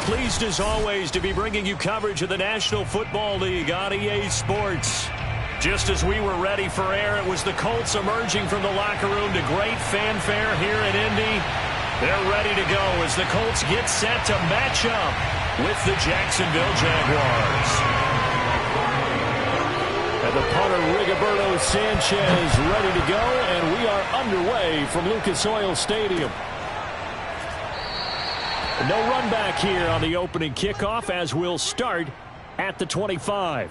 pleased as always to be bringing you coverage of the National Football League on EA Sports. Just as we were ready for air, it was the Colts emerging from the locker room to great fanfare here in Indy. They're ready to go as the Colts get set to match up with the Jacksonville Jaguars. And the punter, Rigoberto Sanchez, ready to go, and we are underway from Lucas Oil Stadium. No run back here on the opening kickoff as we'll start at the 25.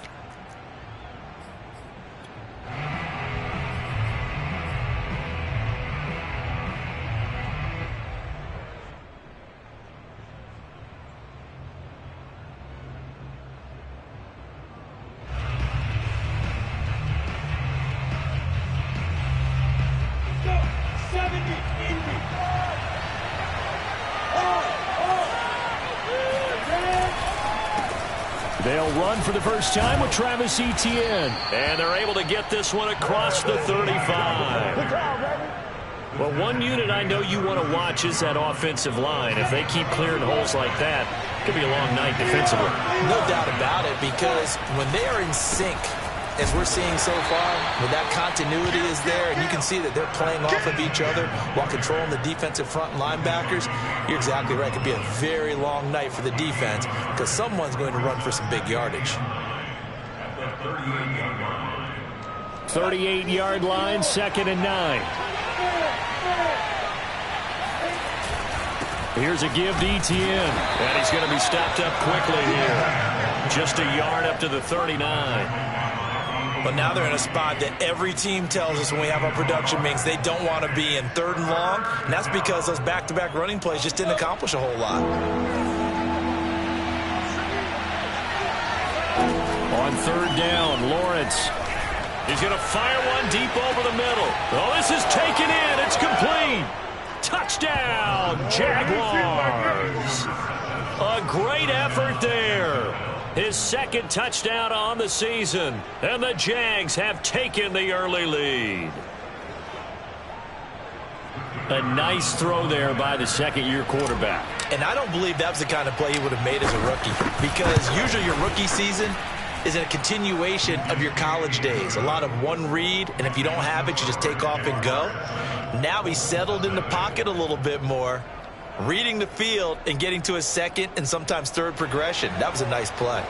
They'll run for the first time with Travis Etienne. And they're able to get this one across the 35. Well, one unit I know you want to watch is that offensive line. If they keep clearing holes like that, it could be a long night defensively. No doubt about it, because when they are in sync, as we're seeing so far, when that continuity is there and you can see that they're playing off of each other while controlling the defensive front linebackers, you're exactly right. It could be a very long night for the defense because someone's going to run for some big yardage. 38-yard line, 2nd and 9. Here's a give to Etienne. And he's going to be stopped up quickly here. Just a yard up to the 39. But now they're in a spot that every team tells us when we have our production meetings they don't want to be in 3rd and long. And that's because those back-to-back running plays just didn't accomplish a whole lot. On 3rd down, Lawrence. He's going to fire one deep over the middle. Oh, this is taken in. It's complete. Touchdown, Jaguars. A great effort there. His 2nd touchdown on the season. And the Jags have taken the early lead. A nice throw there by the 2nd-year quarterback. And I don't believe that was the kind of play he would have made as a rookie. Because usually your rookie season is a continuation of your college days. A lot of one read, and if you don't have it, you just take off and go. Now he's settled in the pocket a little bit more, reading the field and getting to his 2nd and sometimes 3rd progression. That was a nice play.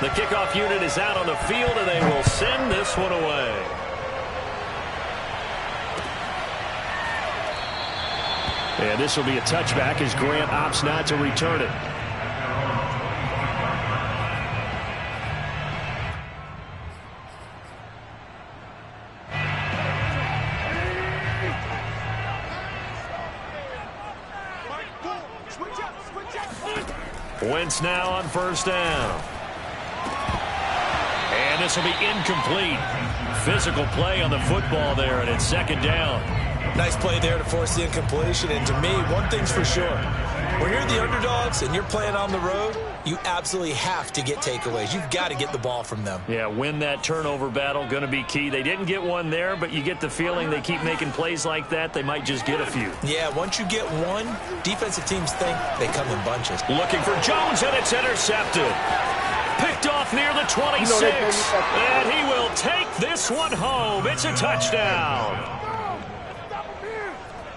The kickoff unit is out on the field, and they will send this one away. And this will be a touchback as Grant opts not to return it. Wentz now on 1st down. And this will be incomplete. Physical play on the football there, and it's 2nd down. Nice play there to force the incompletion. And to me, one thing's for sure. When you're the underdogs and you're playing on the road, you absolutely have to get takeaways. You've got to get the ball from them. Yeah, win that turnover battle, going to be key. They didn't get one there, but you get the feeling they keep making plays like that, they might just get a few. Yeah, once you get one, defensive teams think they come in bunches. Looking for Jones, and it's intercepted. Picked off near the 26, and he will take this one home. It's a touchdown.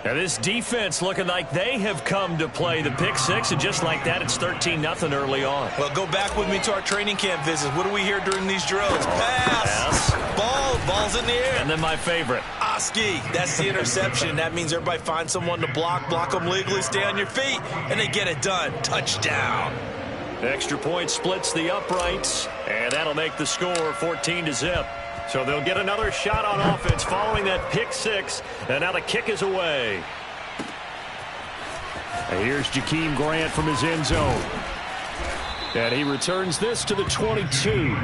And this defense looking like they have come to play the pick 6, and just like that, it's 13-0 early on. Well, go back with me to our training camp visits. What do we hear during these drills? Pass. Ball's in the air. And then my favorite. Oski, that's the interception. That means everybody finds someone to block them legally, stay on your feet, and they get it done. Touchdown. Extra point splits the uprights, and that'll make the score 14-0. So they'll get another shot on offense following that pick 6, and now the kick is away. And here's Jakeem Grant from his end zone. And he returns this to the 22.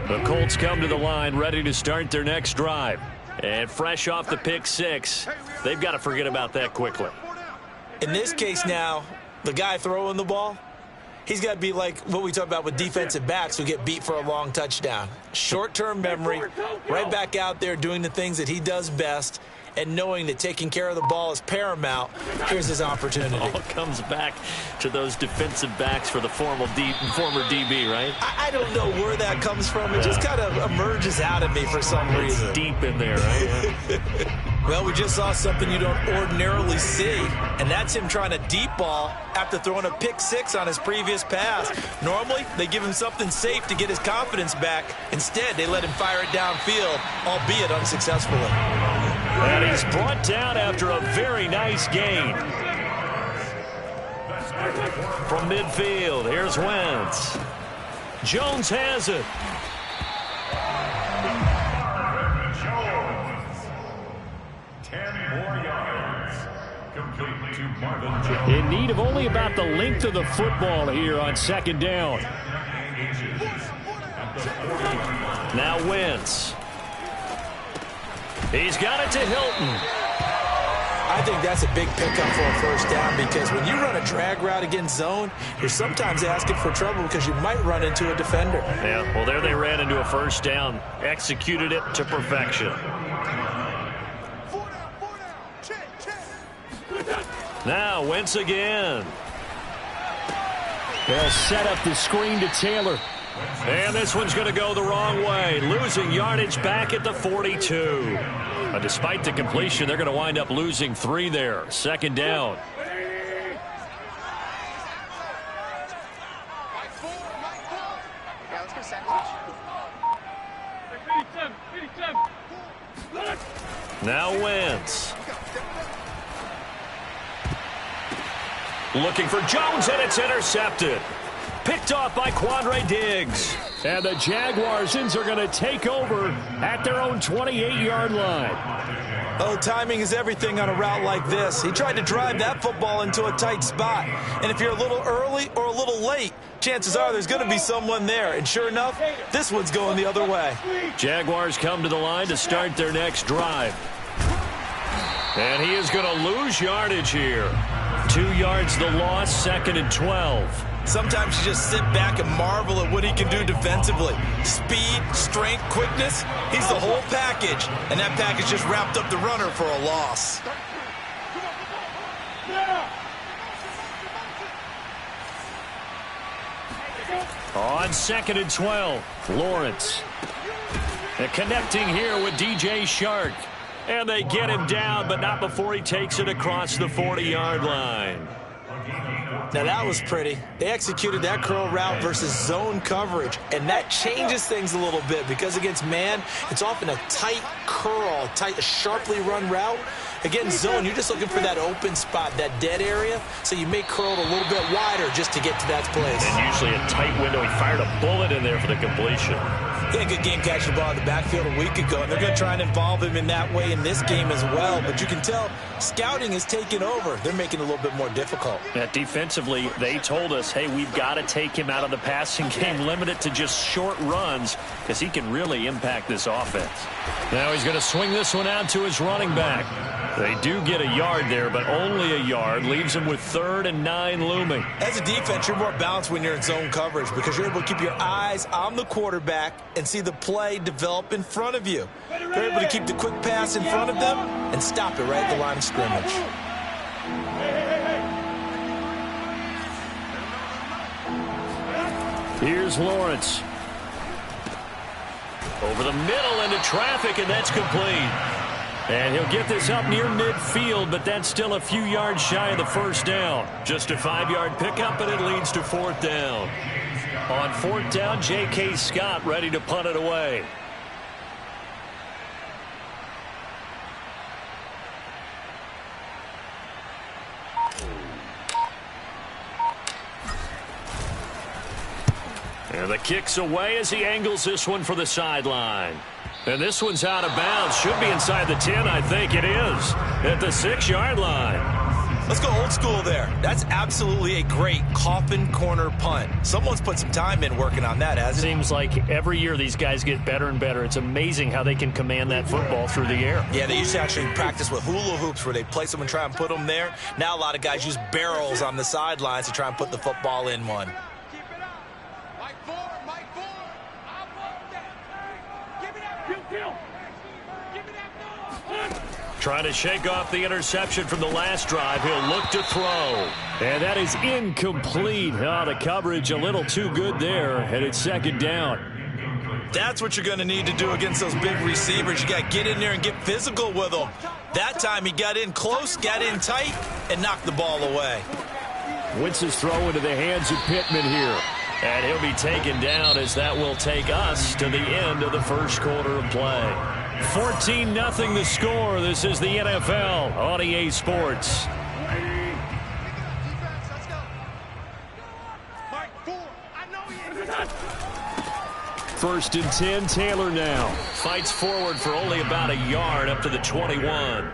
The Colts come to the line ready to start their next drive. And fresh off the pick six, they've got to forget about that quickly. In this case now, the guy throwing the ball, he's got to be like what we talk about with defensive backs who get beat for a long touchdown. Short-term memory, right back out there doing the things that he does best, and knowing that taking care of the ball is paramount. Here's his opportunity. It all comes back to those defensive backs for the former DB, right? I don't know where that comes from. It just kind of emerges out of me for some reason. It's deep in there, right? Well, we just saw something you don't ordinarily see, and that's him trying to deep ball after throwing a pick six on his previous pass. Normally, they give him something safe to get his confidence back. Instead, they let him fire it downfield, albeit unsuccessfully. And he's brought down after a very nice gain. From midfield, here's Wentz. Jones has it. In need of only about the length of the football here on second down. Now Wentz. He's got it to Hilton. I think that's a big pickup for a first down because when you run a drag route against zone, you're sometimes asking for trouble because you might run into a defender. Yeah, well, there they ran into a first down. Executed it to perfection. Now, Wentz again. They'll set up the screen to Taylor. And this one's going to go the wrong way. Losing yardage back at the 42. But despite the completion, they're going to wind up losing 3 there. Second down. Now Wentz. Looking for Jones, and it's intercepted. Picked off by Quandre Diggs. And the Jaguarsons are going to take over at their own 28-yard line. Oh, timing is everything on a route like this. He tried to drive that football into a tight spot. And if you're a little early or a little late, chances are there's going to be someone there. And sure enough, this one's going the other way. Jaguars come to the line to start their next drive. And he is going to lose yardage here. 2 yards the loss, second and 12. Sometimes you just sit back and marvel at what he can do defensively. Speed, strength, quickness, he's the whole package. And that package just wrapped up the runner for a loss. On second and 12, Lawrence. And connecting here with DJ Shark. And they get him down, but not before he takes it across the 40-yard line. Now that was pretty. They executed that curl route versus zone coverage, and that changes things a little bit because against man, it's often a tight curl, a sharply run route. Against zone, you're just looking for that open spot, that dead area, so you may curl it a little bit wider just to get to that place. And usually a tight window. He fired a bullet in there for the completion. He had a good game catching the ball in the backfield a week ago, and they're going to try and involve him in that way in this game as well. But you can tell scouting is taking over. They're making it a little bit more difficult. Defensively, they told us, hey, we've got to take him out of the passing game, limit it to just short runs, because he can really impact this offense. Now he's going to swing this one out to his running back. They do get a yard there, but only a yard. Leaves him with 3rd and 9 looming. As a defense, you're more balanced when you're in zone coverage because you're able to keep your eyes on the quarterback and see the play develop in front of you. You're able to keep the quick pass in front of them and stop it right at the line of scrimmage. Here's Lawrence. Over the middle into traffic, and that's complete. And he'll get this up near midfield, but that's still a few yards shy of the first down. Just a 5-yard pickup, and it leads to 4th down. On 4th down, J.K. Scott ready to punt it away. And the kick's away as he angles this one for the sideline. And this one's out of bounds. Should be inside the 10, I think it is. At the 6-yard line. Let's go old school there. That's absolutely a great coffin corner punt. Someone's put some time in working on that, hasn't it? Seems like every year these guys get better and better. It's amazing how they can command that football through the air. Yeah, they used to actually practice with hula hoops where they place them and try and put them there. Now a lot of guys use barrels on the sidelines to try and put the football in one. Trying to shake off the interception from the last drive. He'll look to throw. And that is incomplete. Oh, the coverage a little too good there. And it's second down. That's what you're going to need to do against those big receivers. You got to get in there and get physical with them. That time he got in close, got in tight, and knocked the ball away. Wentz's throw into the hands of Pittman here. And he'll be taken down as that will take us to the end of the first quarter of play. 14-0 the score. This is the NFL on EA Sports. First and 10, Taylor now. Fights forward for only about a yard up to the 21.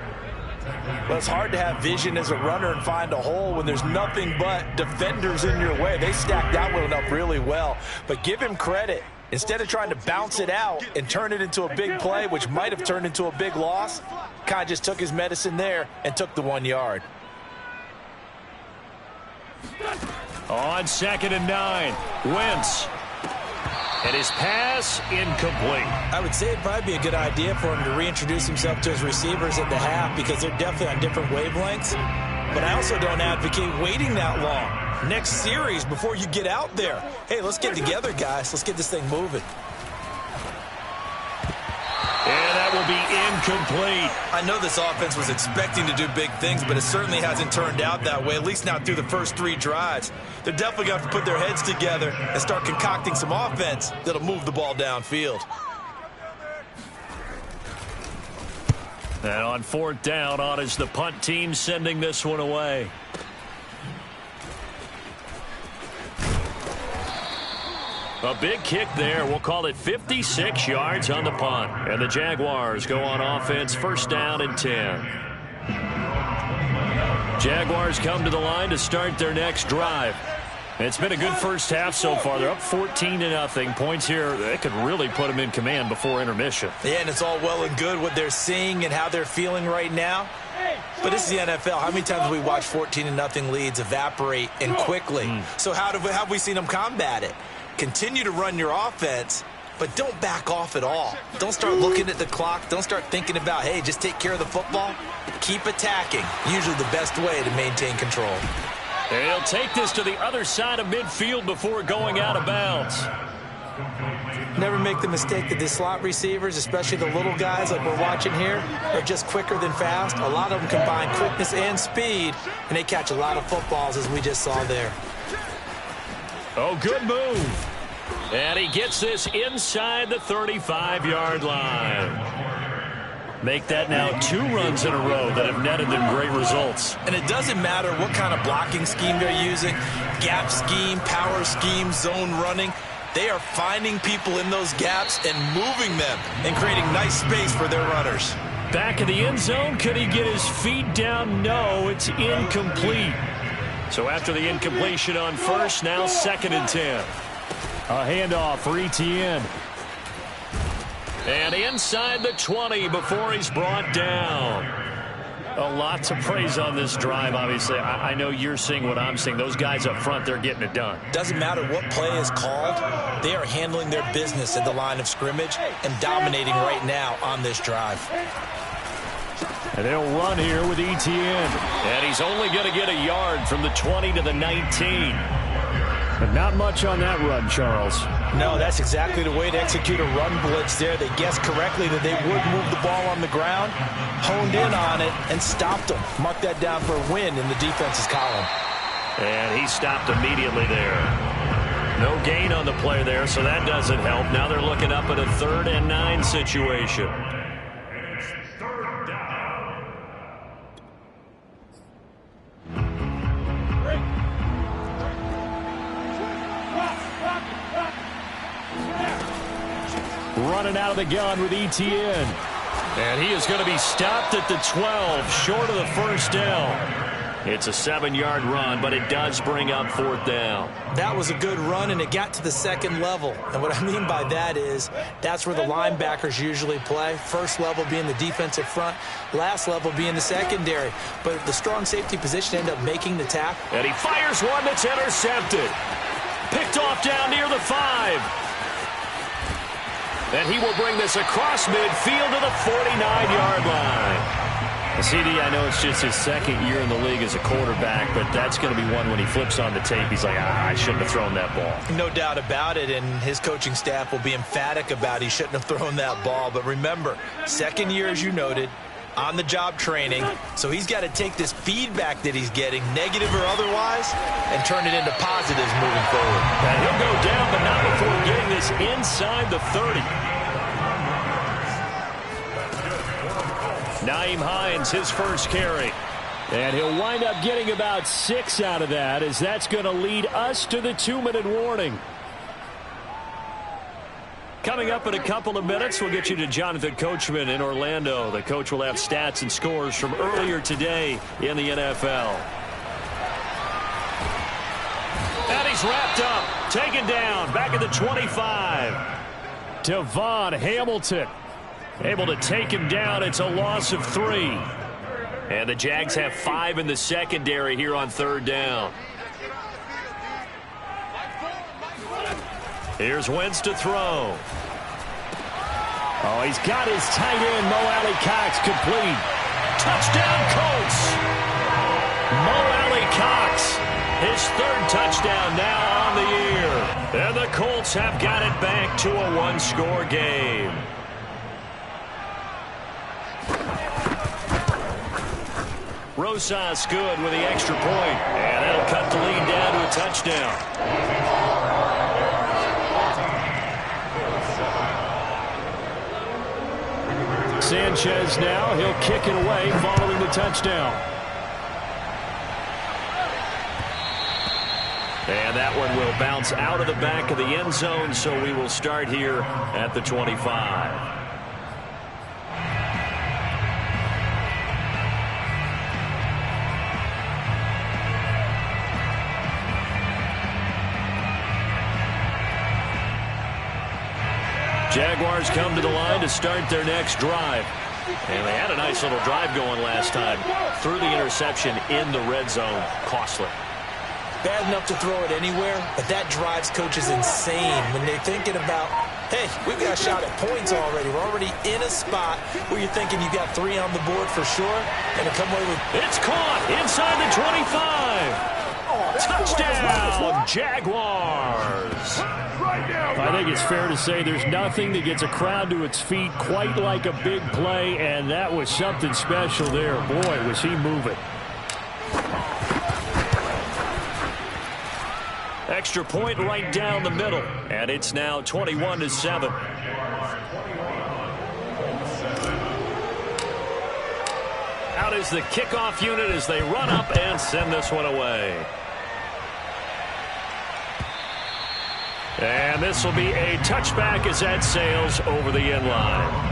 Well, it's hard to have vision as a runner and find a hole when there's nothing but defenders in your way. They stacked that one up really well. But give him credit. Instead of trying to bounce it out and turn it into a big play, which might have turned into a big loss, kind of just took his medicine there and took the 1 yard. On 2nd and 9, Wentz. And his pass incomplete. I would say it'd probably be a good idea for him to reintroduce himself to his receivers at the half because they're definitely on different wavelengths. But I also don't advocate waiting that long. Next series before you get out there. Hey, let's get together, guys. Let's get this thing moving. And that will be incomplete. I know this offense was expecting to do big things, but it certainly hasn't turned out that way, at least not through the first 3 drives. They're definitely going to have to put their heads together and start concocting some offense that'll move the ball downfield. And on 4th down, on is the punt team sending this one away. A big kick there. We'll call it 56 yards on the punt. And the Jaguars go on offense, first down and 10. Jaguars come to the line to start their next drive. It's been a good first half so far. They're up 14-0. Points here, they could really put them in command before intermission. Yeah, and it's all well and good what they're seeing and how they're feeling right now. But this is the NFL. How many times have we watched 14-0 leads evaporate and quickly? So how have we seen them combat it? Continue to run your offense, but don't back off at all. Don't start looking at the clock. Don't start thinking about, hey, just take care of the football. Keep attacking. Usually the best way to maintain control. And he'll take this to the other side of midfield before going out of bounds. Never make the mistake that the slot receivers, especially the little guys like we're watching here, are just quicker than fast. A lot of them combine quickness and speed, and they catch a lot of footballs, as we just saw there. Oh, good move. And he gets this inside the 35-yard line. Make that now 2 runs in a row that have netted them great results. And it doesn't matter what kind of blocking scheme they're using, gap scheme, power scheme, zone running. They are finding people in those gaps and moving them and creating nice space for their runners. Back in the end zone, could he get his feet down? No, it's incomplete. So after the incompletion on first, now 2nd and 10. A handoff for Etienne. And inside the 20 before he's brought down. A lot to praise on this drive, obviously. I know you're seeing what I'm seeing. Those guys up front, they're getting it done. Doesn't matter what play is called. They are handling their business at the line of scrimmage and dominating right now on this drive. And they'll run here with Etienne. And he's only going to get a yard from the 20 to the 19. But not much on that run, Charles. No, that's exactly the way to execute a run blitz there. They guessed correctly that they would move the ball on the ground, honed in on it, and stopped them. Mark that down for a win in the defense's column. And he stopped immediately there. No gain on the play there, so that doesn't help. Now they're looking up at a 3rd and 9 situation. Running out of the gun with Etienne. And he is going to be stopped at the 12, short of the first down. It's a 7-yard run, but it does bring up 4th down. That was a good run, and it got to the second level. And what I mean by that is that's where the linebackers usually play. First level being the defensive front, last level being the secondary. But the strong safety position ended up making the tackle. And he fires one that's intercepted. Picked off down near the 5. And he will bring this across midfield to the 49-yard line. CD, I know it's just his second year in the league as a quarterback, but that's going to be one when he flips on the tape. He's like, I shouldn't have thrown that ball. No doubt about it, and his coaching staff will be emphatic about he shouldn't have thrown that ball. But remember, second year, as you noted, on-the-job training, so he's got to take this feedback that he's getting, negative or otherwise, and turn it into positives moving forward. And he'll go down, but not before getting this inside the 30. Nyheim Hines, his first carry. And he'll wind up getting about 6 out of that, as that's going to lead us to the 2-minute warning. Coming up in a couple of minutes, we'll get you to Jonathan Coachman in Orlando. The coach will have stats and scores from earlier today in the NFL. And he's wrapped up, taken down, back at the 25. Devon Hamilton able to take him down. It's a loss of 3. And the Jags have 5 in the secondary here on 3rd down. Here's Wentz to throw. Oh, he's got his tight end, Mo Alley-Cox, complete. Touchdown, Colts. Mo Alley-Cox, his 3rd touchdown now on the year. And the Colts have got it back to a 1-score game. Rosas good with the extra point, and that'll cut the lead down to a touchdown. Sanchez now, he'll kick it away following the touchdown. And that one will bounce out of the back of the end zone, so we will start here at the 25. Jaguars come to the line to start their next drive. And they had a nice little drive going last time. Threw the interception in the red zone. Costly. Bad enough to throw it anywhere, but that drives coaches insane when they're thinking about, hey, we've got a shot at points already. We're already in a spot where you're thinking you got 3 on the board for sure, and to come away with... It's caught inside the 25. Touchdown, Jaguars. I think it's fair to say there's nothing that gets a crowd to its feet quite like a big play, and that was something special there. Boy, was he moving. Extra point right down the middle, and it's now 21-7. Out is the kickoff unit as they run up and send this one away. And this will be a touchback as that sails over the end line.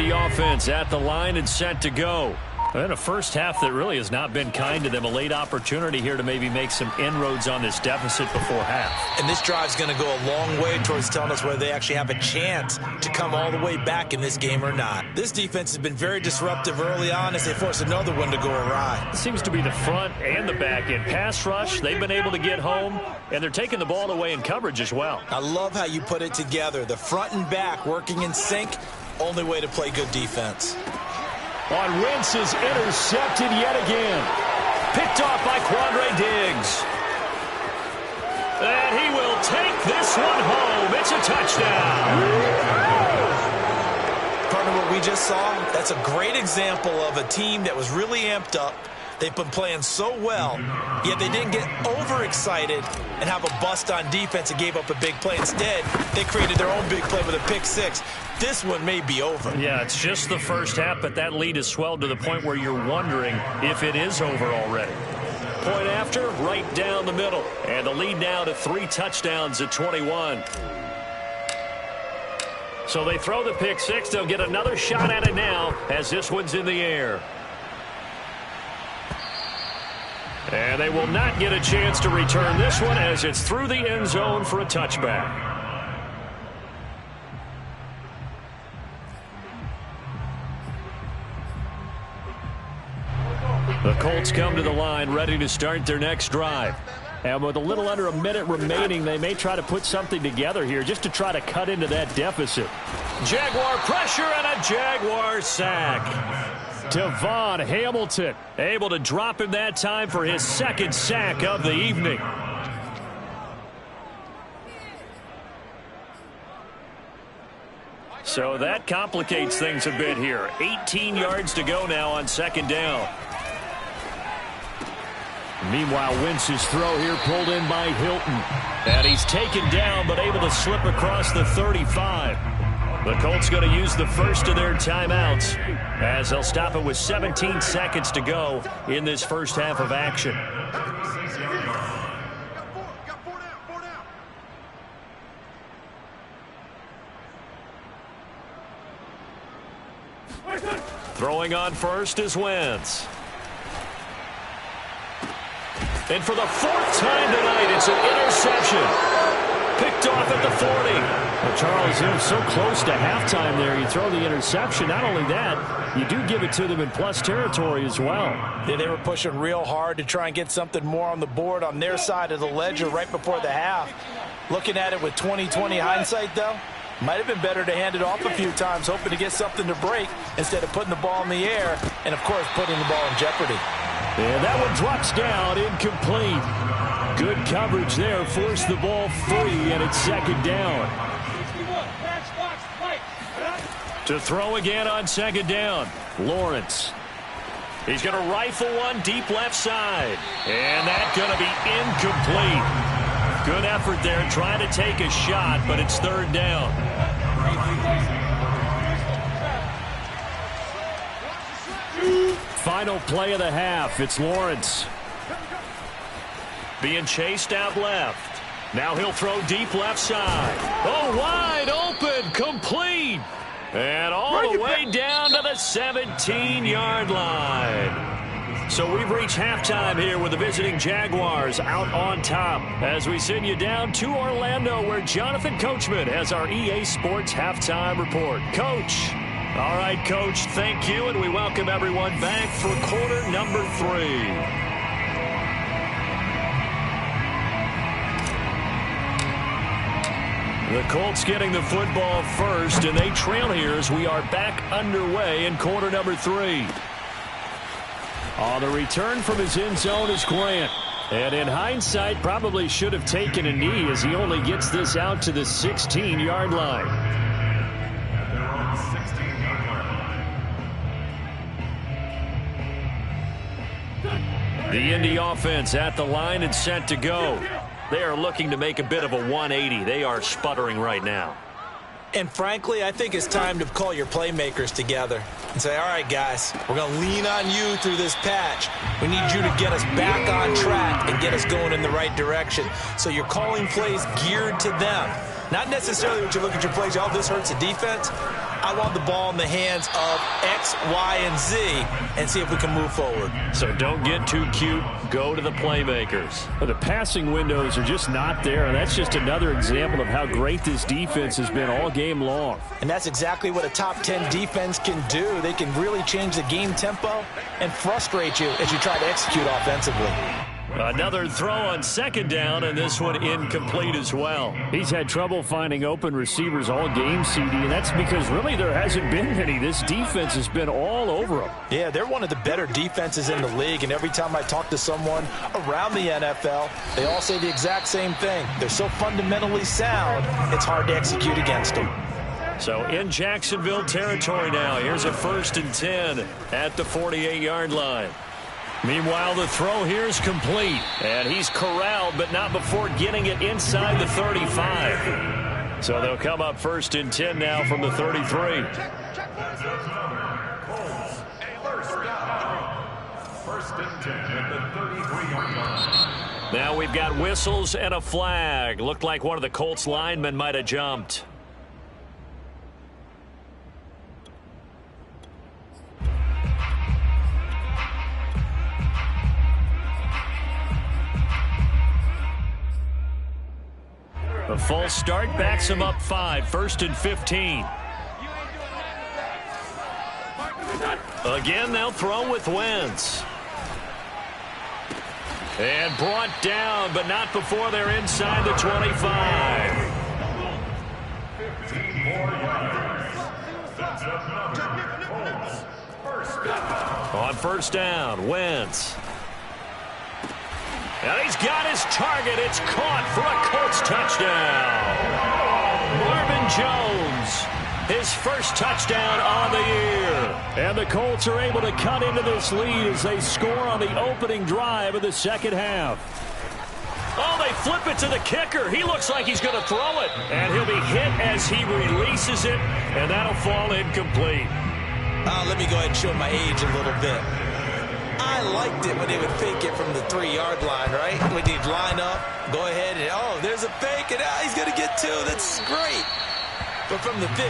Offense at the line and set to go. And a first half that really has not been kind to them. A late opportunity here to maybe make some inroads on this deficit before half. And this drive's going to go a long way towards telling us whether they actually have a chance to come all the way back in this game or not. This defense has been very disruptive early on as they force another one to go awry. It seems to be the front and the back end. Pass rush, they've been able to get home, and they're taking the ball away in coverage as well. I love how you put it together. The front and back working in sync. Only way to play good defense. On Wentz is intercepted yet again. Picked off by Quandre Diggs. And he will take this one home. It's a touchdown. Partner, what we just saw, that's a great example of a team that was really amped up. They've been playing so well, yet they didn't get overexcited and have a bust on defense and gave up a big play. Instead, they created their own big play with a pick six. This one may be over. Yeah, it's just the first half, but that lead has swelled to the point where you're wondering if it is over already. Point after, right down the middle. And the lead now to 3 touchdowns at 21. So they throw the pick six. They'll get another shot at it now as this one's in the air. And they will not get a chance to return this one as it's through the end zone for a touchback. The Colts come to the line ready to start their next drive. And with a little under a minute remaining, they may try to put something together here just to try to cut into that deficit. Jaguar pressure and a Jaguar sack. Devon Hamilton able to drop him that time for his second sack of the evening. So that complicates things a bit here. 18 yards to go now on second down. Meanwhile, Wentz's throw here pulled in by Hilton. And he's taken down but able to slip across the 35. The Colts going to use the first of their timeouts as they'll stop it with 17 seconds to go in this first half of action. Throwing on first is Wentz. And for the 4th time tonight, it's an interception. Picked off at the 40. Well, Charles, they're so close to halftime there. You throw the interception. Not only that, you do give it to them in plus territory as well. Yeah, they were pushing real hard to try and get something more on the board on their side of the ledger right before the half. Looking at it with 20/20 hindsight, though, might have been better to hand it off a few times, hoping to get something to break instead of putting the ball in the air and, of course, putting the ball in jeopardy. And that one drops down, incomplete. Good coverage there, forced the ball free, and it's second down. To throw again on second down, Lawrence. He's going to rifle one deep left side. And that's going to be incomplete. Good effort there trying to take a shot, but it's third down. Final play of the half. It's Lawrence. Being chased out left. Now he'll throw deep left side. Oh, wide open, complete. And all the way down to the 17-yard line. So we've reached halftime here with the visiting Jaguars out on top as we send you down to Orlando where Jonathan Coachman has our EA Sports halftime report. Coach. All right, Coach, thank you, and we welcome everyone back for quarter number 3. The Colts getting the football first, and they trail here as we are back underway in quarter number 3. On the return from his end zone is Grant. And in hindsight, probably should have taken a knee as he only gets this out to the 16-yard line. The Indy offense at the line and set to go. They are looking to make a bit of a 180. They are sputtering right now. And frankly, I think it's time to call your playmakers together and say, all right, guys, we're going to lean on you through this patch. We need you to get us back on track and get us going in the right direction. So you're calling plays geared to them. Not necessarily when you look at your plays, oh, this hurts the defense. I want the ball in the hands of X, Y, and Z and see if we can move forward. So don't get too cute. Go to the playmakers. The passing windows are just not there. That's just another example of how great this defense has been all game long. And that's exactly what a top 10 defense can do. They can really change the game tempo and frustrate you as you try to execute offensively. Another throw on second down, and this one incomplete as well. He's had trouble finding open receivers all game, CD, and that's because really there hasn't been any. This defense has been all over them. Yeah, they're one of the better defenses in the league, and every time I talk to someone around the NFL, they all say the exact same thing. They're so fundamentally sound, it's hard to execute against them. So in Jacksonville territory now. Here's a 1st and 10 at the 48-yard line. Meanwhile, the throw here is complete. And he's corralled, but not before getting it inside the 35. So they'll come up 1st and 10 now from the 33. Now we've got whistles and a flag. Looked like one of the Colts linemen might have jumped. A false start backs him up 5. 1st and 15. Again, they'll throw with Wentz. And brought down, but not before they're inside the 25. On 1st down, Wentz. And he's got his target. It's caught for a Colts touchdown. Marvin Jones, his first touchdown on the year. And the Colts are able to cut into this lead as they score on the opening drive of the second half. Oh, they flip it to the kicker. He looks like he's going to throw it. And he'll be hit as he releases it, and that'll fall incomplete. Let me go ahead and show my age a little bit. I liked it when they would fake it from the 3-yard line, right? When they'd line up, go ahead, and oh, there's a fake, and he's going to get 2. That's great. But from the 15,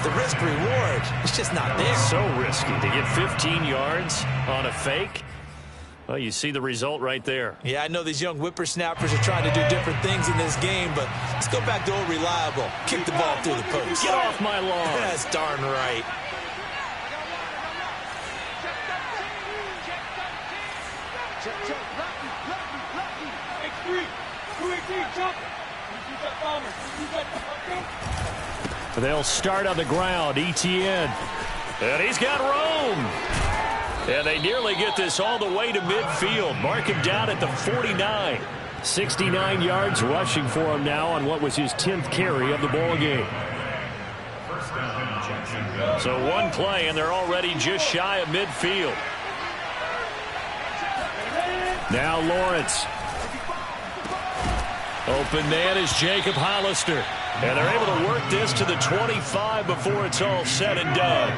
the risk-reward, it's just not there. So risky to get 15 yards on a fake. Well, you see the result right there. Yeah, I know these young whippersnappers are trying to do different things in this game, but let's go back to old reliable. Kick the ball through the post. Get off my lawn. That's darn right. They'll start on the ground. Etienne. And he's got room. And they nearly get this all the way to midfield. Mark him down at the 49. 69 yards rushing for him now on what was his 10th carry of the ball game. So one play, and they're already just shy of midfield. Now Lawrence. Open man is Jacob Hollister. And they're able to work this to the 25 before it's all said and done.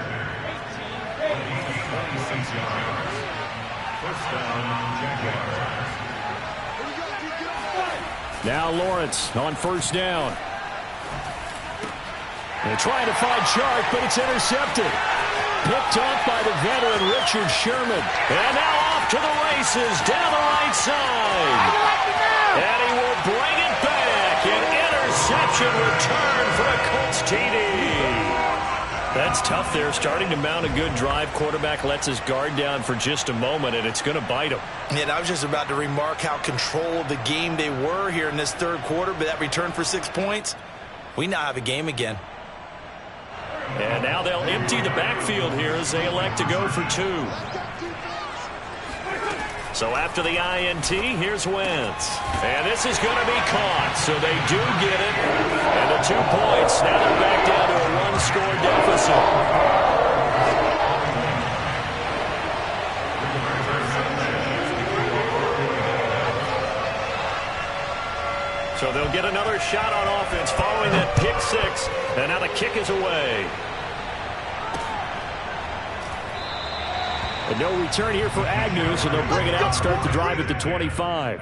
Now Lawrence on 1st down. They're trying to find Chark, but it's intercepted. Picked off by the veteran Richard Sherman. And now off to the races down the right side. And he will bring it back. An interception return for a Colts TD. That's tough there, starting to mount a good drive. Quarterback lets his guard down for just a moment, and it's going to bite him. Yeah, and I was just about to remark how controlled the game they were here in this 3rd quarter, but that return for 6 points, we now have a game again. And now they'll empty the backfield here as they elect to go for 2. So after the INT, here's Wentz. And this is going to be caught, so they do get it. And the 2 points, now they're back down to a 1-score deficit. So they'll get another shot on offense following that pick 6. And now the kick is away. And no return here for Agnew, so they'll bring it out, start the drive at the 25.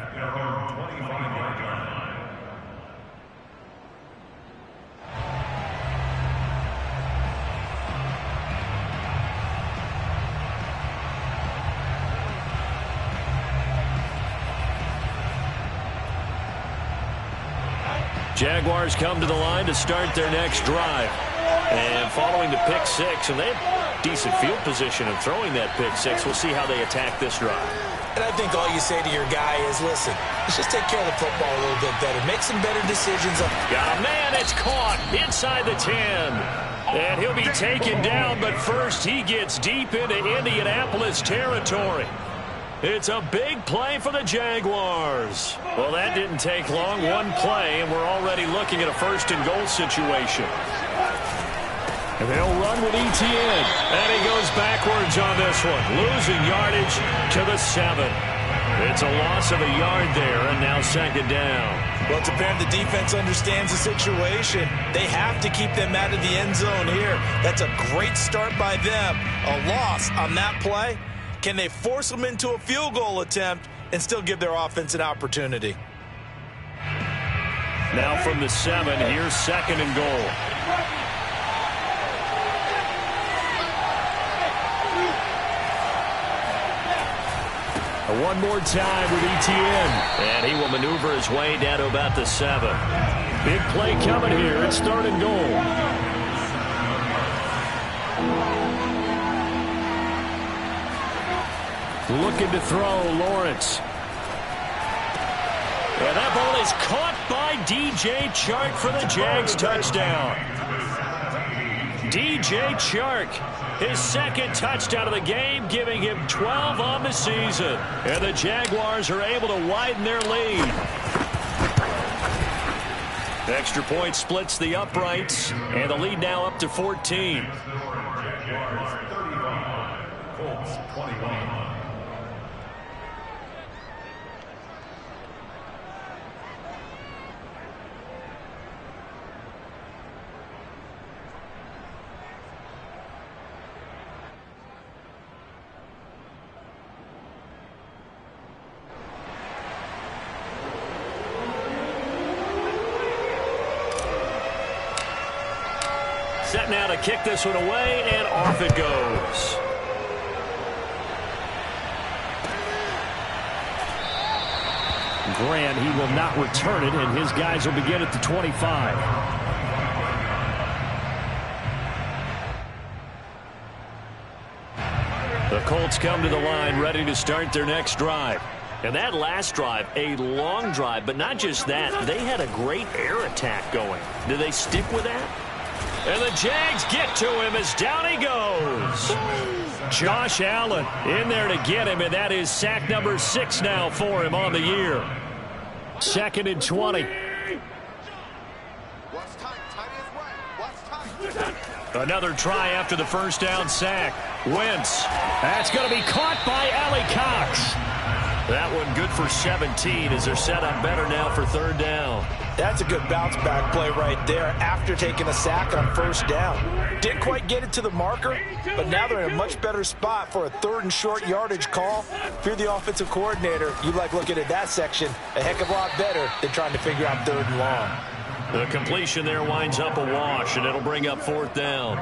Jaguars come to the line to start their next drive. And following the pick 6, and they have decent field position in throwing that pick 6. We'll see how they attack this drive. And I think all you say to your guy is, listen, let's just take care of the football a little bit better. Make some better decisions. Got a man. It's caught inside the 10. And he'll be taken down, but first he gets deep into Indianapolis territory. It's a big play for the Jaguars. Well, that didn't take long. One play, and we're already looking at a first-and-goal situation. And they'll run with ETN. And he goes backwards on this one, losing yardage to the 7. It's a loss of a yard there, and now second down. Well, it's apparent the defense understands the situation. They have to keep them out of the end zone here. That's a great start by them. A loss on that play. Can they force them into a field goal attempt and still give their offense an opportunity? Now from the 7, here's second and goal. One more time with ETN. And he will maneuver his way down to about the 7. Big play coming here. It's third and goal. Looking to throw, Lawrence. And that ball is caught by DJ Chark for the Jags touchdown. DJ Chark, his second touchdown of the game, giving him 12 on the season. And the Jaguars are able to widen their lead. Extra point splits the uprights, and the lead now up to 14. Jaguars 35, Colts 21. Set now to kick this one away, and off it goes. Grant, he will not return it, and his guys will begin at the 25. The Colts come to the line ready to start their next drive. And that last drive, a long drive, but not just that. They had a great air attack going. Do they stick with that? And the Jags get to him as down he goes. Josh Allen in there to get him, and that is sack number 6 now for him on the year. Second and 20. Another try after the first down sack. Wentz. That's going to be caught by Allie Cox. That one good for 17 as they're set up better now for third down. That's a good bounce-back play right there after taking a sack on first down. Didn't quite get it to the marker, but now they're in a much better spot for a third and short yardage call. If you're the offensive coordinator, you like looking at that section a heck of a lot better than trying to figure out third and long. The completion there winds up a wash, and it'll bring up fourth down.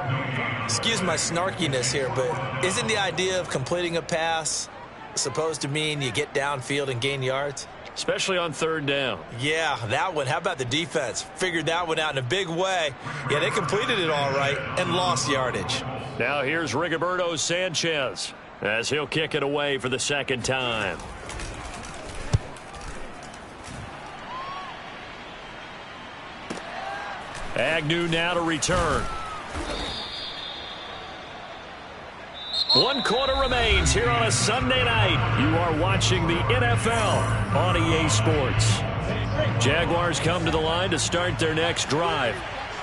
Excuse my snarkiness here, but isn't the idea of completing a pass supposed to mean you get downfield and gain yards? Especially on third down. Yeah, that one. How about the defense? Figured that one out in a big way. Yeah, they completed it all right and lost yardage. Now here's Rigoberto Sanchez as he'll kick it away for the second time. Agnew now to return. 1 quarter remains here on a Sunday night. You are watching the NFL on EA Sports. Jaguars come to the line to start their next drive.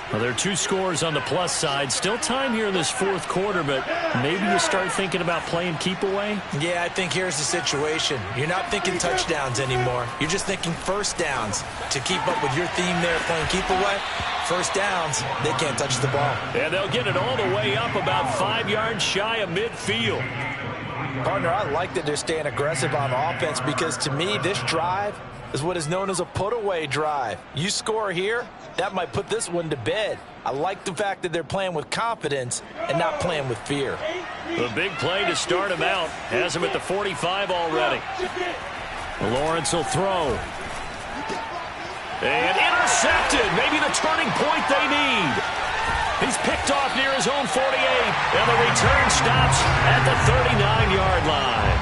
Well, there are 2 scores on the plus side. Still time here in this fourth quarter, but maybe you start thinking about playing keep away? Yeah, I think here's the situation. You're not thinking touchdowns anymore. You're just thinking first downs. To keep up with your theme there, playing keep away, first downs, they can't touch the ball. And they'll get it all the way up about 5 yards shy of midfield. Partner, I like that they're staying aggressive on offense because to me, this drive is what is known as a put-away drive. You score here, that might put this one to bed. I like the fact that they're playing with confidence and not playing with fear. The big play to start him out has him at the 45 already. Lawrence will throw. And intercepted. Maybe the turning point they need. He's picked off near his own 48. And the return stops at the 39-yard line.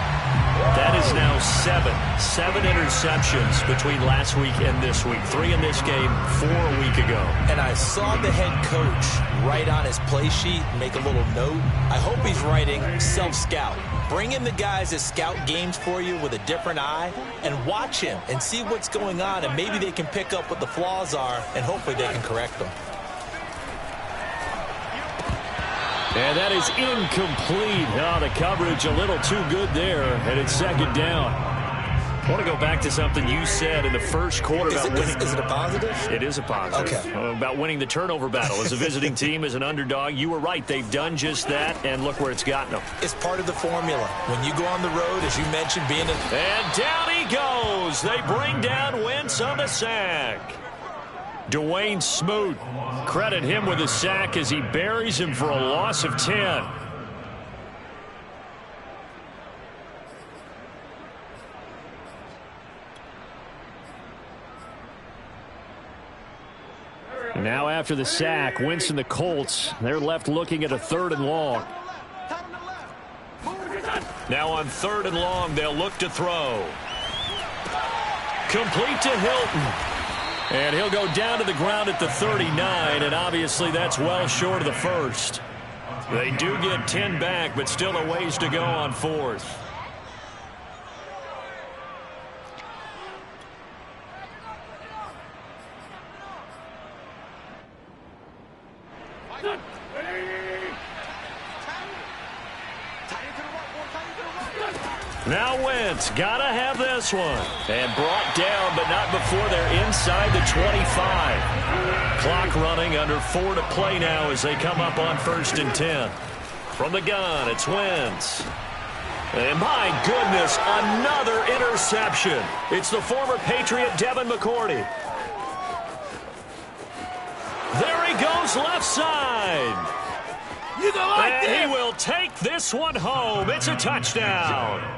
That is now seven interceptions between last week and this week. 3 in this game, 4 a week ago. And I saw the head coach write on his play sheet, make a little note. I hope he's writing self-scout. Bring in the guys that scout games for you with a different eye and watch him and see what's going on, and maybe they can pick up what the flaws are, and hopefully they can correct them. And that is incomplete. Oh, the coverage a little too good there, and it's second down. I want to go back to something you said in the first quarter about winning. Is it a positive? It is a positive. Okay. About winning the turnover battle. As a visiting team, as an underdog, you were right. They've done just that, and look where it's gotten them. It's part of the formula. When you go on the road, as you mentioned, being And down he goes. They bring down Wentz on the sack. Dwayne Smoot, credit him with a sack as he buries him for a loss of 10. Now after the sack, Wentz and the Colts, they're left looking at a 3rd and long. Now on 3rd and long, they'll look to throw. Complete to Hilton. And he'll go down to the ground at the 39, and obviously that's well short of the first. They do get 10 back, but still a ways to go on 4th. Now Wentz, gotta have this one. And brought down, but not before they're inside the 25. Clock running, under 4 to play now as they come up on 1st and 10. From the gun, it's Wentz. And my goodness, another interception. It's the former Patriot Devin McCourty. There he goes left side. You go like and this. He will take this one home. It's a touchdown.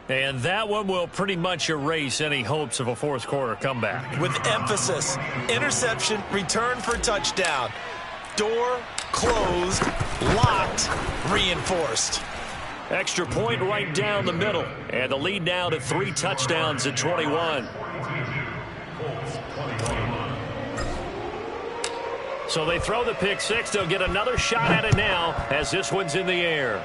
And that one will pretty much erase any hopes of a 4th quarter comeback. with emphasis. Interception, return for touchdown. Door closed, locked, reinforced. Extra point right down the middle. And the lead now to 3 touchdowns at 21. So they throw the pick 6. They'll get another shot at it now as this one's in the air.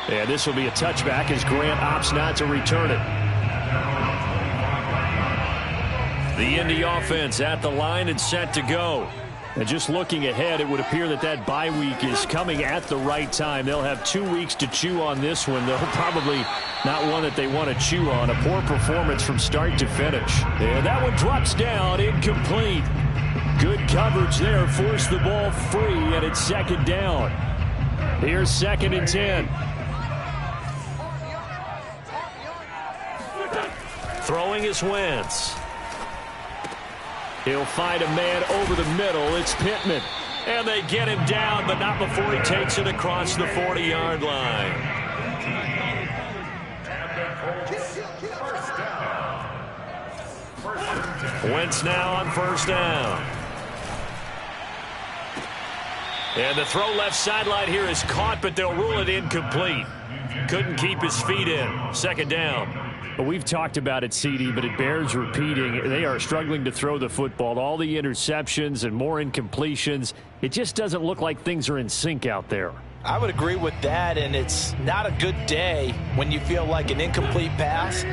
And this will be a touchback as Grant opts not to return it. The Indy offense at the line and set to go. And just looking ahead, it would appear that that bye week is coming at the right time. They'll have 2 weeks to chew on this one. They'll probably not one that they want to chew on. A poor performance from start to finish. And that one drops down, incomplete. Good coverage there, forced the ball free, and it's 2nd down. Here's 2nd and 10. Throwing is Wentz. He'll find a man over the middle. It's Pittman. And they get him down, but not before he takes it across the 40-yard line. Wentz now on 1st down. And the throw left sideline here is caught, but they'll rule it incomplete. Couldn't keep his feet in. 2nd down. But we've talked about it, CD, but it bears repeating. They are struggling to throw the football. All the interceptions and more incompletions. It just doesn't look like things are in sync out there. I would agree with that, and it's not a good day when you feel like an incomplete pass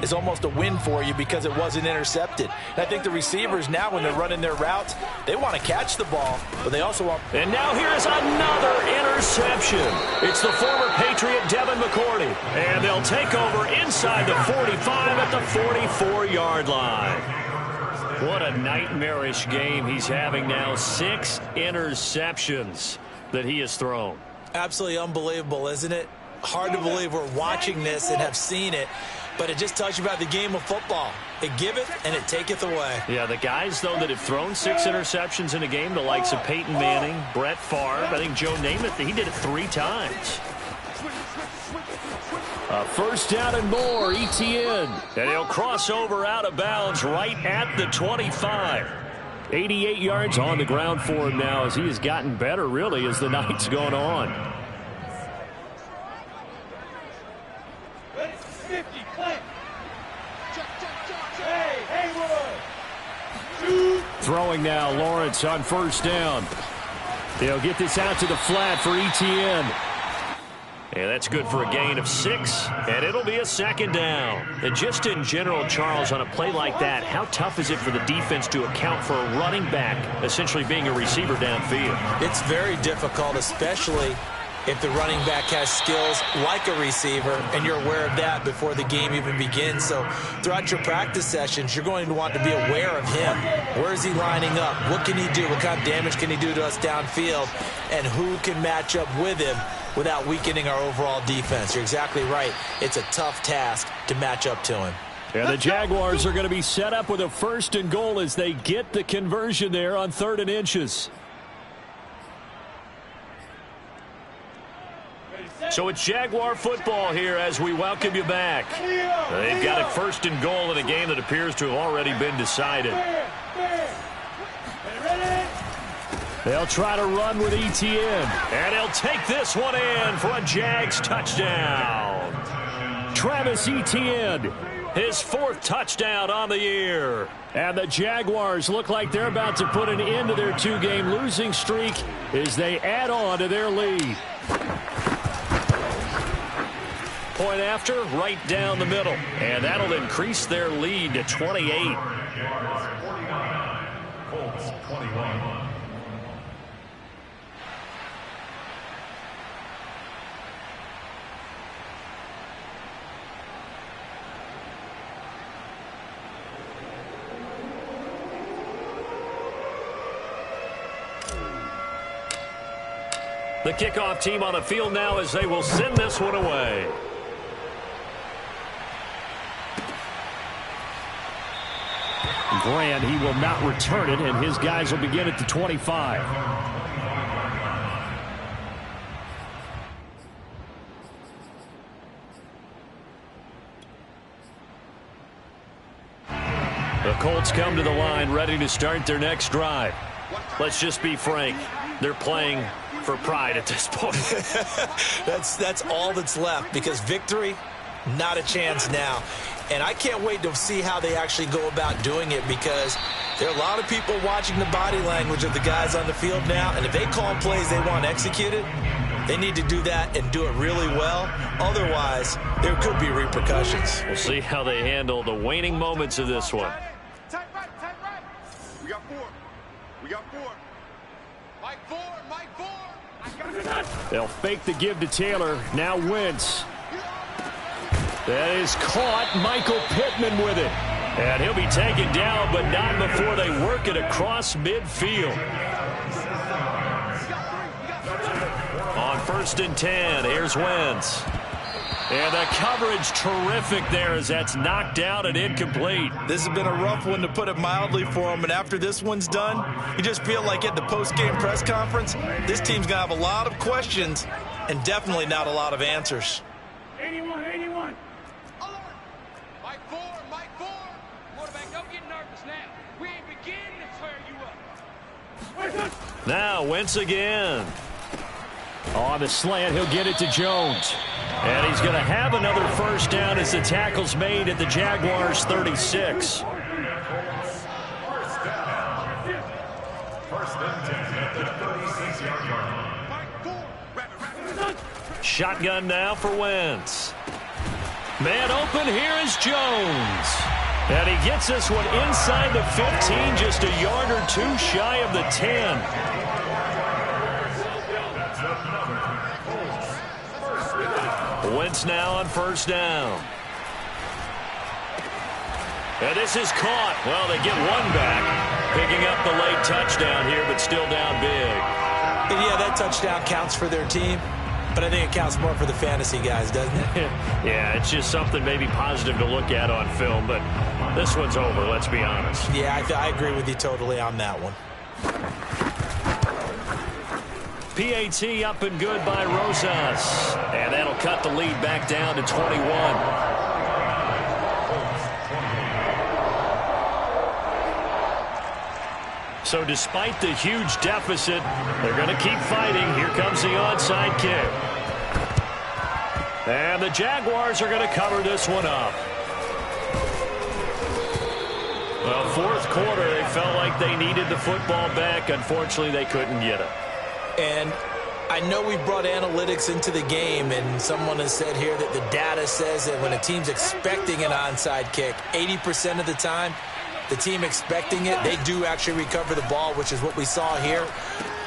is almost a win for you because it wasn't intercepted. And I think the receivers now, when they're running their routes, they want to catch the ball, but they also want... And now here's another interception. It's the former Patriot Devin McCourty. And they'll take over inside the 45 at the 44-yard line. What a nightmarish game he's having now. 6 interceptions that he has thrown. Absolutely unbelievable, isn't it? Hard to believe we're watching this and have seen it, but it just tells you about the game of football. It giveth and it taketh away. Yeah, the guys, though, that have thrown 6 interceptions in a game, the likes of Peyton Manning, Brett Favre, I think Joe Namath, he did it 3 times. 1st down and more, ETN. And he'll cross over out of bounds right at the 25. 88 yards on the ground for him now as he has gotten better, really, as the night's gone on. Throwing now, Lawrence on first down. They'll get this out to the flat for Etienne. And that's good for a gain of 6, and it'll be a second down. And just in general, Charles, on a play like that, how tough is it for the defense to account for a running back essentially being a receiver downfield? It's very difficult, especially if the running back has skills like a receiver, and you're aware of that before the game even begins. So throughout your practice sessions, you're going to want to be aware of him. Where is he lining up? What can he do? What kind of damage can he do to us downfield? And who can match up with him without weakening our overall defense? You're exactly right. It's a tough task to match up to him. And the Jaguars are going to be set up with a 1st and goal as they get the conversion there on 3rd and inches. So it's Jaguar football here as we welcome you back. They've got it 1st and goal in a game that appears to have already been decided. They'll try to run with Etienne. And he'll take this one in for a Jags touchdown. Travis Etienne, his 4th touchdown on the year. And the Jaguars look like they're about to put an end to their 2-game losing streak as they add on to their lead. Point after, right down the middle. And that'll increase their lead to 28. Colts 21. The kickoff team on the field now as they will send this one away. Grant, he will not return it, and his guys will begin at the 25. The Colts come to the line ready to start their next drive. Let's just be frank. They're playing for pride at this point. That's all that's left, because victory, not a chance now. And I can't wait to see how they actually go about doing it, because there are a lot of people watching the body language of the guys on the field now, and if they call plays they want executed, they need to do that and do it really well. Otherwise, there could be repercussions. We'll see how they handle the waning moments of this one. Tight right. We got 4. Mike 4. They'll fake the give to Taylor. Now Wentz. That is caught. Michael Pittman with it. And he'll be taken down, but not before they work it across midfield. On 1st and 10, here's Wentz. And the coverage terrific there as that's knocked out and incomplete. This has been a rough one, to put it mildly, for him. And after this one's done, you just feel like at the post-game press conference, this team's going to have a lot of questions and definitely not a lot of answers. 81. Mike 4. Quarterback, don't get nervous now. We ain't beginning to tear you up. Now Wentz again. On the slant, he'll get it to Jones. And he's going to have another 1st down as the tackle's made at the Jaguars' 36. First and 10 at the 36-yard line. Shotgun now for Wentz. Man open, here is Jones. And he gets this one inside the 15, just a yard or 2 shy of the 10. Wentz now on 1st down. And this is caught. Well, they get one back. Picking up the late touchdown here, but still down big. And yeah, that touchdown counts for their team, but I think it counts more for the fantasy guys, doesn't it? Yeah, it's just something maybe positive to look at on film, but this one's over, let's be honest. Yeah, I agree with you totally on that one. PAT up and good by Rosas. And that'll cut the lead back down to 21. So despite the huge deficit, they're going to keep fighting. Here comes the onside kick. And the Jaguars are going to cover this one up. Well, fourth quarter, they felt like they needed the football back. Unfortunately, they couldn't get it. And I know we brought analytics into the game, and someone has said here that the data says that when a team's expecting an onside kick, 80% of the time, the team expecting it, they do actually recover the ball, which is what we saw here.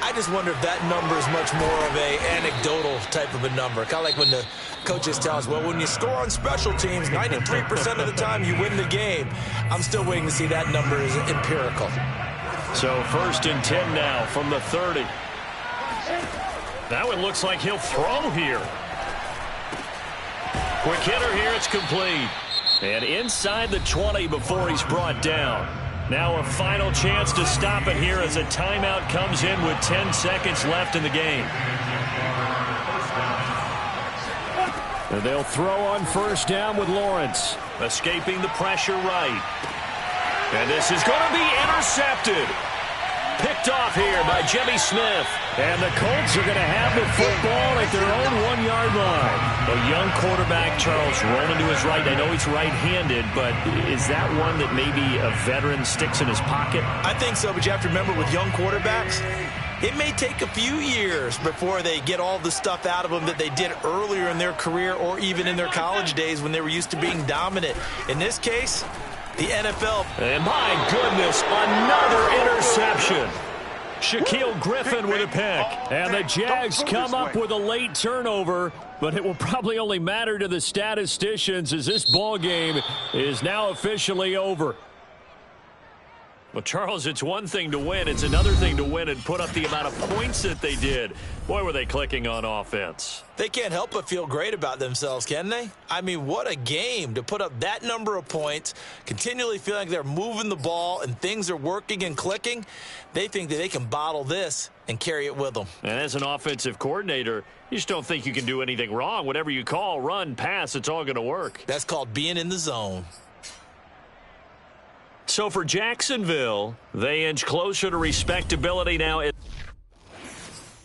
I just wonder if that number is much more of a anecdotal type of a number. Kind of like when the coaches tell us, well, when you score on special teams, 93% of the time you win the game. I'm still waiting to see that number is empirical. So 1st and 10 now from the 30. Now it looks like he'll throw here. Quick hitter here, it's complete. And inside the 20 before he's brought down. Now a final chance to stop it here as a timeout comes in with 10 seconds left in the game. And they'll throw on 1st down with Lawrence. Escaping the pressure right. And this is going to be intercepted. Picked off here by Jimmy Smith. And the Colts are going to have the football at their own 1-yard line. A young quarterback, Charles, rolling to his right. I know he's right-handed, but is that one that maybe a veteran sticks in his pocket? I think so, but you have to remember with young quarterbacks, it may take a few years before they get all the stuff out of them that they did earlier in their career or even in their college days when they were used to being dominant. In this case, the NFL. And my goodness, another interception. Shaquille Griffin with a pick. And the Jags come up with a late turnover, but it will probably only matter to the statisticians as this ball game is now officially over. Well, Charles, it's one thing to win. It's another thing to win and put up the amount of points that they did. Boy, were they clicking on offense. They can't help but feel great about themselves, can they? I mean, what a game to put up that number of points, continually feeling like they're moving the ball and things are working and clicking. They think that they can bottle this and carry it with them. And as an offensive coordinator, you just don't think you can do anything wrong. Whatever you call, run, pass, it's all going to work. That's called being in the zone. So for Jacksonville, they inch closer to respectability now.